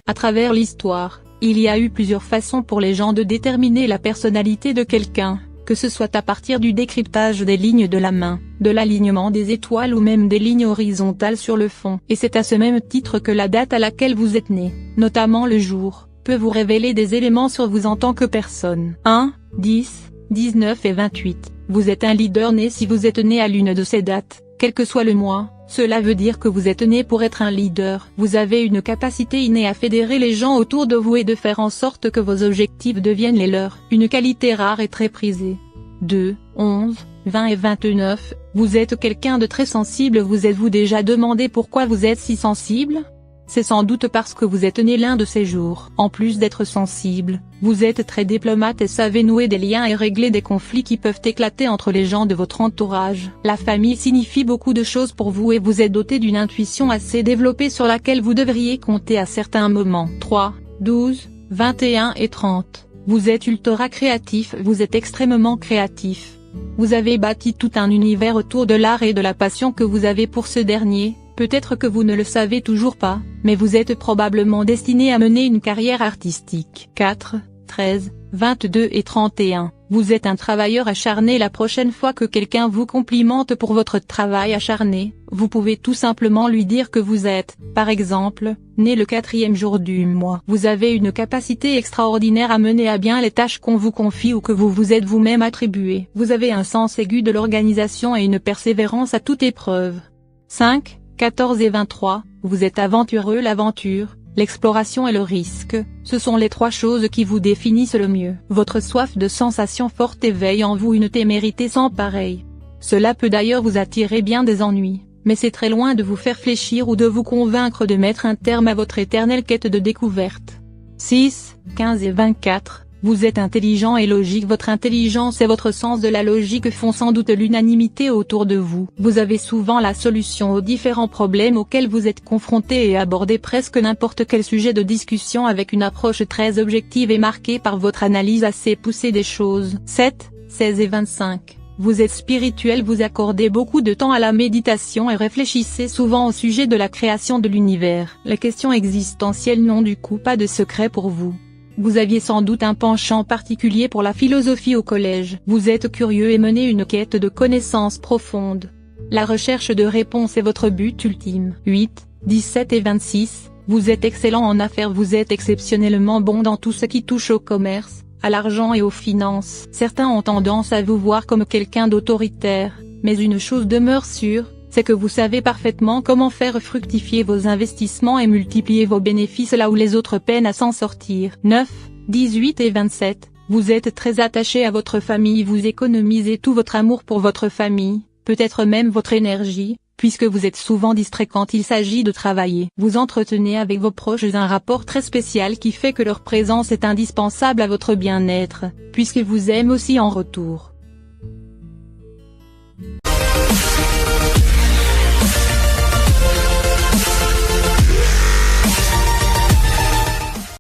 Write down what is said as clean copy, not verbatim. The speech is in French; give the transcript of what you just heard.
À travers l'histoire, il y a eu plusieurs façons pour les gens de déterminer la personnalité de quelqu'un, que ce soit à partir du décryptage des lignes de la main, de l'alignement des étoiles ou même des lignes horizontales sur le fond. Et c'est à ce même titre que la date à laquelle vous êtes né, notamment le jour, peut vous révéler des éléments sur vous en tant que personne. 1, 10, 19 et 28. Vous êtes un leader né si vous êtes né à l'une de ces dates, quel que soit le mois. Cela veut dire que vous êtes né pour être un leader. Vous avez une capacité innée à fédérer les gens autour de vous et de faire en sorte que vos objectifs deviennent les leurs, une qualité rare et très prisée. 2, 11, 20 et 29, vous êtes quelqu'un de très sensible. Vous êtes-vous déjà demandé pourquoi vous êtes si sensible ? C'est sans doute parce que vous êtes né l'un de ces jours. En plus d'être sensible, vous êtes très diplomate et savez nouer des liens et régler des conflits qui peuvent éclater entre les gens de votre entourage. La famille signifie beaucoup de choses pour vous et vous êtes doté d'une intuition assez développée sur laquelle vous devriez compter à certains moments. 3, 12, 21 et 30. Vous êtes ultra créatif. Vous êtes extrêmement créatif. Vous avez bâti tout un univers autour de l'art et de la passion que vous avez pour ce dernier. Peut-être que vous ne le savez toujours pas, mais vous êtes probablement destiné à mener une carrière artistique. 4, 13, 22 et 31. Vous êtes un travailleur acharné. La prochaine fois que quelqu'un vous complimente pour votre travail acharné, vous pouvez tout simplement lui dire que vous êtes, par exemple, né le 4e jour du mois. Vous avez une capacité extraordinaire à mener à bien les tâches qu'on vous confie ou que vous vous êtes vous-même attribuées. Vous avez un sens aigu de l'organisation et une persévérance à toute épreuve. 5, 14 et 23, vous êtes aventureux. L'aventure, l'exploration et le risque, ce sont les trois choses qui vous définissent le mieux. Votre soif de sensations fortes éveille en vous une témérité sans pareille. Cela peut d'ailleurs vous attirer bien des ennuis, mais c'est très loin de vous faire fléchir ou de vous convaincre de mettre un terme à votre éternelle quête de découverte. 6, 15 et 24. Vous êtes intelligent et logique. Votre intelligence et votre sens de la logique font sans doute l'unanimité autour de vous. Vous avez souvent la solution aux différents problèmes auxquels vous êtes confronté et abordez presque n'importe quel sujet de discussion avec une approche très objective et marquée par votre analyse assez poussée des choses. 7, 16 et 25. Vous êtes spirituel. Vous accordez beaucoup de temps à la méditation et réfléchissez souvent au sujet de la création de l'univers. Les questions existentielles n'ont du coup pas de secret pour vous. Vous aviez sans doute un penchant particulier pour la philosophie au collège. Vous êtes curieux et menez une quête de connaissances profondes. La recherche de réponses est votre but ultime. 8, 17 et 26, vous êtes excellent en affaires. Vous êtes exceptionnellement bon dans tout ce qui touche au commerce, à l'argent et aux finances. Certains ont tendance à vous voir comme quelqu'un d'autoritaire, mais une chose demeure sûre, c'est que vous savez parfaitement comment faire fructifier vos investissements et multiplier vos bénéfices là où les autres peinent à s'en sortir. 9, 18 et 27, vous êtes très attaché à votre famille. Vous économisez tout votre amour pour votre famille, peut-être même votre énergie, puisque vous êtes souvent distrait quand il s'agit de travailler. Vous entretenez avec vos proches un rapport très spécial qui fait que leur présence est indispensable à votre bien-être, puisqu'ils vous aiment aussi en retour.